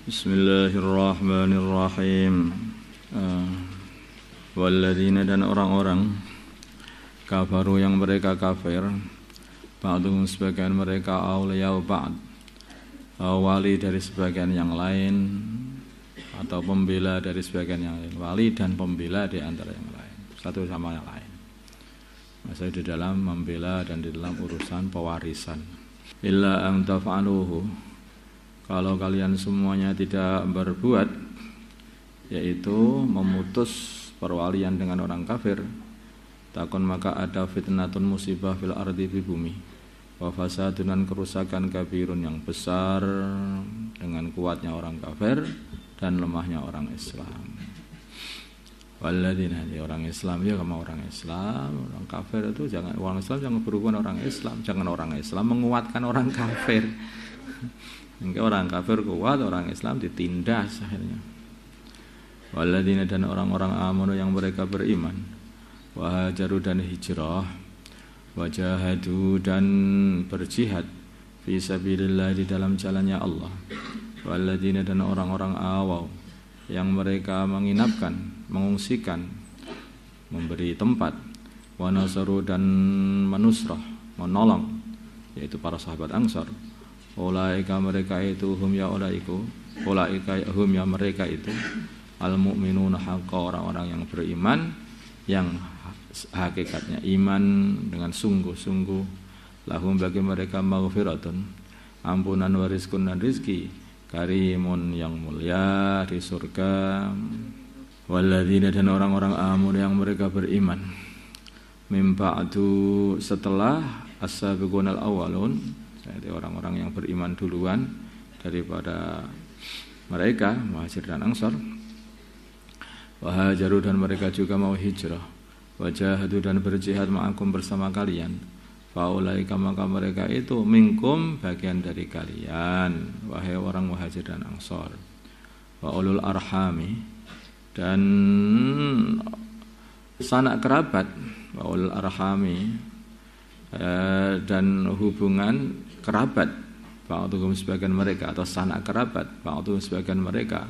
Bismillahirrahmanirrahim. Walladzina, dan orang-orang kafaru yang mereka kafir, ba'duhum sebagian mereka awliya'u ba'd, wali dari sebagian yang lain, atau pembela dari sebagian yang lain. Wali dan pembela di antara yang lain, satu sama yang lain. Maksudnya di dalam membela dan di dalam urusan pewarisan. Illa an taf'aluhu, kalau kalian semuanya tidak berbuat, yaitu memutus perwalian dengan orang kafir, takun maka ada fitnatun musibah fil ardi, di bumi, wa fasadun, dan kerusakan kabirun yang besar dengan kuatnya orang kafir dan lemahnya orang Islam. Walladzina, orang Islam ya sama orang Islam, orang kafir itu jangan, orang Islam jangan berhubungan orang Islam, jangan orang Islam menguatkan orang kafir. Hingga orang kafir kuat, orang Islam ditindas akhirnya. Walladzina, dan orang-orang amanu yang mereka beriman, wahajaru, dan hijrah, wajahadu, dan berjihad, fi sabilillah, di dalam jalannya Allah. Walladzina, dan orang-orang awaw yang mereka menginapkan, mengungsikan, memberi tempat, wanasaru, dan menusrah, menolong, yaitu para sahabat Ansar. Ulaika, mereka itu, hum ya ulaiku, ulaika hum ya mereka itu, al-mu'minuna haqqa, orang-orang yang beriman, yang hakikatnya iman dengan sungguh-sungguh. Lahum, bagi mereka, maghfiratun, ampunan, wa rizqun, dan rizki, karimun, yang mulia di surga. Walladzina, dan orang-orang amanu yang mereka beriman, mim ba'du, setelah as-sabiqunal awwalun, jadi orang-orang yang beriman duluan daripada mereka, Muhajir dan Ansar. Wahajaru, dan mereka juga mau hijrah, wajahadu, dan berjihad ma'akum, bersama kalian. Faulaika, maka mereka itu, minkum, bagian dari kalian, wahai orang Muhajir dan Ansar. Wa ulul arhami, dan sanak kerabat, wa ulul arhami, dan hubungan kerabat, ba'duhum, sebagian mereka, atau sanak kerabat, ba'duhum, sebagian mereka,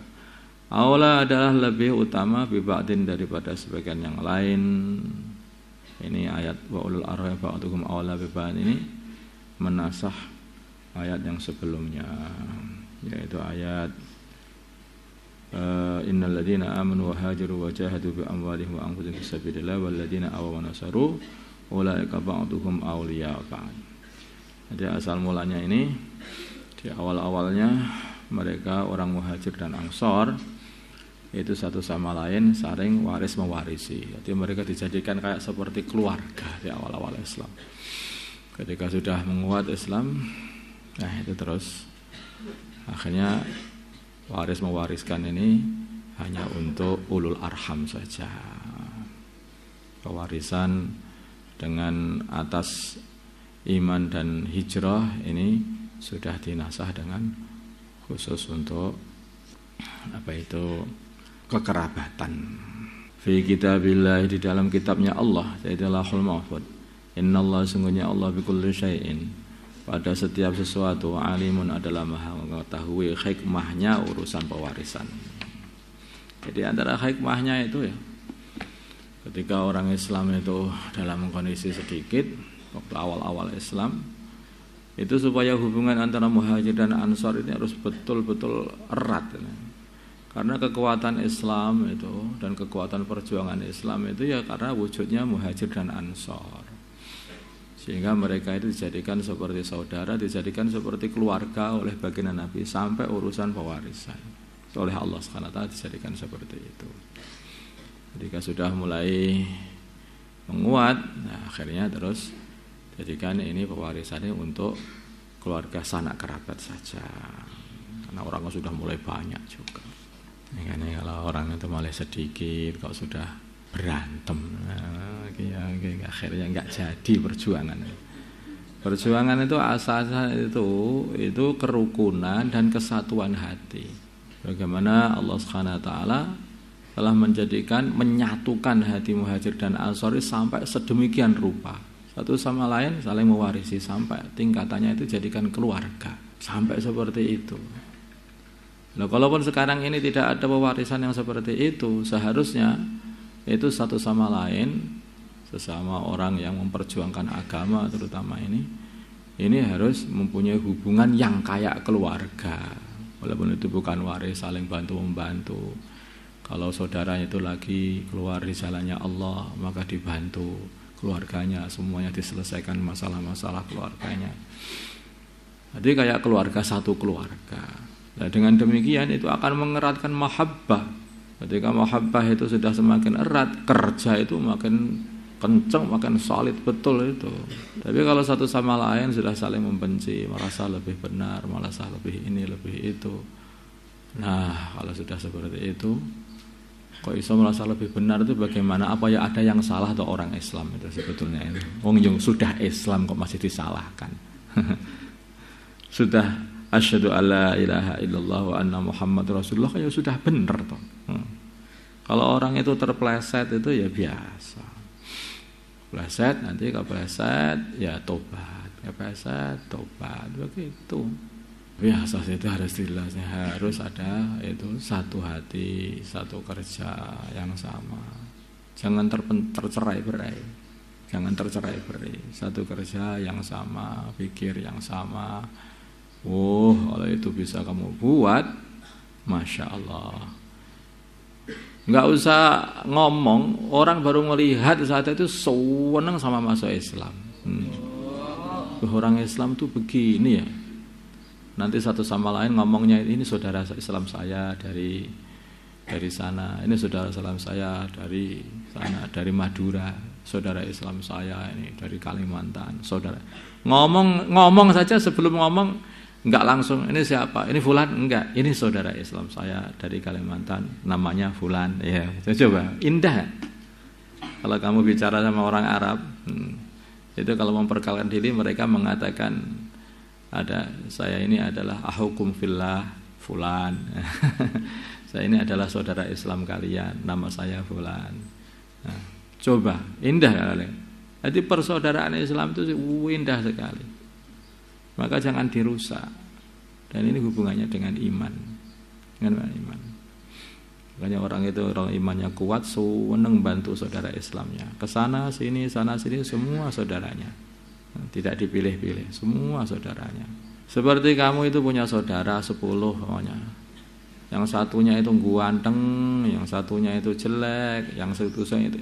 aula, adalah lebih utama, biba'din, daripada sebagian yang lain. Ini ayat wa ulul arham ba'duhum aula biba'din ini menasah ayat yang sebelumnya, yaitu ayat innal ladzina amanu wa hajaru wa jahadu bi amwalihim wa anfusihim fi sabilillah wal ladzina awaw wa nasaru ulaika ba'duhum awliya ba'd. Jadi asal mulanya ini, di awal-awalnya mereka orang Muhajir dan Ansar itu satu sama lain saling waris mewarisi. Jadi mereka dijadikan kayak seperti keluarga di awal-awal Islam. Ketika sudah menguat Islam, nah itu terus akhirnya waris mewariskan ini hanya untuk ulul arham saja. Pewarisan dengan atas iman dan hijrah ini sudah dinasah dengan khusus untuk kekerabatan. Fi kitabillah, di dalam kitabnya Allah, yaitu Lauhul Mahfuz. Innallaha, sungguhnya Allah, bikulli syai'in, pada setiap sesuatu, alimun, adalah maha mengetahui hikmahnya urusan pewarisan. Jadi antara hikmahnya itu ya, ketika orang Islam itu dalam kondisi sedikit, waktu awal-awal Islam, itu supaya hubungan antara Muhajir dan Ansar ini harus betul-betul erat. Karena kekuatan Islam itu dan kekuatan perjuangan Islam itu ya karena wujudnya Muhajir dan Ansar. Sehingga mereka itu dijadikan seperti saudara, dijadikan seperti keluarga oleh baginda Nabi, sampai urusan pewarisan oleh Allah SWT dijadikan seperti itu. Ketika sudah mulai menguat, nah akhirnya terus jadikan ini pewarisannya untuk keluarga sanak kerabat saja, karena orang sudah mulai banyak juga. Ini kalau orang itu mulai sedikit, kalau sudah berantem, nah, akhirnya nggak jadi perjuangan. Perjuangan itu asasnya itu kerukunan dan kesatuan hati. Bagaimana Allah SWT telah menyatukan hati Muhajir dan Ansar sampai sedemikian rupa. Satu sama lain saling mewarisi sampai tingkatannya itu jadikan keluarga. Sampai seperti itu. Nah, kalaupun sekarang ini tidak ada pewarisan yang seperti itu, seharusnya itu satu sama lain, sesama orang yang memperjuangkan agama terutama ini harus mempunyai hubungan yang kayak keluarga. Walaupun itu bukan waris, saling bantu-membantu. Kalau saudaranya itu lagi keluar di jalannya Allah, maka dibantu keluarganya, semuanya diselesaikan masalah-masalah keluarganya. Jadi kayak keluarga, satu keluarga. Nah, dengan demikian itu akan mengeratkan mahabbah. Ketika mahabbah itu sudah semakin erat, kerja itu makin kencang, makin solid betul itu. Tapi kalau satu sama lain sudah saling membenci, merasa lebih benar, merasa lebih ini, lebih itu. Nah, kalau sudah seperti itu, kok iso merasa lebih benar itu bagaimana? Apa ya ada yang salah atau orang Islam itu sebetulnya itu? Wong yang sudah Islam kok masih disalahkan? Sudah asyhadu alla ilaha illallah wa anna Muhammad Rasulullah kayak sudah benar toh. Kalau orang itu terpleset itu ya biasa. Pleset, nanti kepleset ya tobat, kepleset tobat, begitu. Biasa itu harus jelasnya, harus ada itu satu hati, satu kerja yang sama. Jangan tercerai-berai. Jangan tercerai-berai. Satu kerja yang sama, pikir yang sama. Kalau itu bisa kamu buat, Masya Allah. Nggak usah ngomong, orang baru melihat saat itu senang sama masuk Islam. Orang Islam tuh begini ya. Nanti satu sama lain ngomongnya, ini saudara Islam saya dari sana, ini saudara Islam saya dari sana, dari Madura, saudara Islam saya ini dari Kalimantan, saudara. Ngomong saja sebelum ngomong enggak langsung ini siapa? Ini fulan? Enggak, ini saudara Islam saya dari Kalimantan, namanya fulan. Ya, coba indah. Kalau kamu bicara sama orang Arab, itu kalau memperkenalkan diri mereka mengatakan saya ini adalah ahukum fillah fulan. Saya ini adalah saudara Islam kalian, nama saya fulan. Nah, coba indah kali. Jadi persaudaraan Islam itu indah sekali. Maka jangan dirusak. Dan ini hubungannya dengan iman. Dengan iman. Makanya orang itu orang imannya kuat, senang bantu saudara Islamnya. Kesana sini, sana sini semua saudaranya. Tidak dipilih-pilih, semua saudaranya. Seperti kamu itu punya saudara 10 pokoknya. Yang satunya itu ganteng, yang satunya itu jelek, yang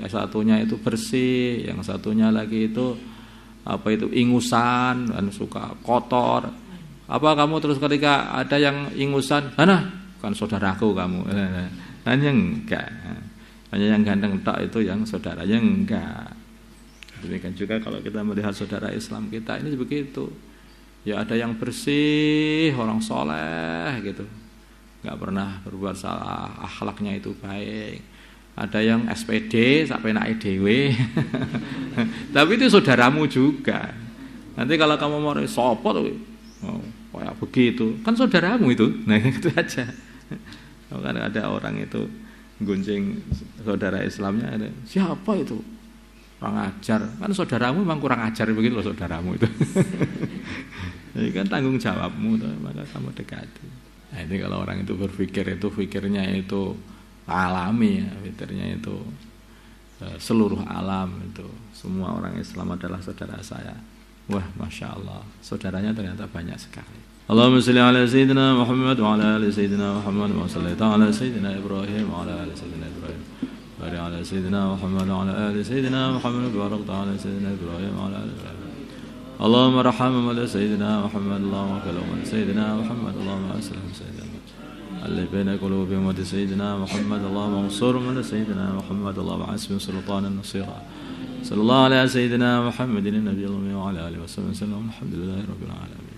satunya itu bersih, yang satunya lagi itu ingusan dan suka kotor. Apa kamu terus ketika ada yang ingusan, mana? Kan saudaraku kamu. Hanya enggak. Hanya yang ganteng tak itu yang saudaranya enggak. Demikian juga kalau kita melihat saudara Islam kita ini begitu. Ya ada yang bersih, orang soleh gitu. Enggak pernah berbuat salah, akhlaknya itu baik. Ada yang SPD sampai naik dewe. Tapi itu saudaramu juga. Nanti kalau kamu mau sopot kayak begitu, kan saudaramu itu. Nah itu aja. Kan ada orang itu gunjing saudara Islamnya, ada siapa itu? Kurang ajar. Kan saudaramu memang kurang ajar begitu loh saudaramu itu. Jadi kan tanggung jawabmu, maka kamu dekati. Nah ini kalau orang itu berpikir itu pikirnya itu alami ya, fitrnya itu seluruh alam itu semua orang Islam adalah saudara saya. Wah, Masya Allah, saudaranya ternyata banyak sekali. Allahumma salli ala Sayyidina Muhammad wa ala ali Sayyidina Muhammad wa salli ala Sayyidina Ibrahim wa ala ali Sayyidina Ibrahim wa ala Sayyidina Muhammad wa ala ali Sayyidina Muhammad wa ala Sayyidina Ibrahim wa ala ali Allahumma rahmah ala Sayyidina Muhammad Allahumma kalam ala Sayyidina Muhammad Allahumma aslam Sayyidina اللي بين قلوبهم ود سيدنا محمد اللهم انصرهم على سيدنا محمد اللهم عاصم سلطانا نصيرا صلى الله على سيدنا محمد النبي الأمي وعلى آله وصحبه وسلم الحمد لله رب العالمين.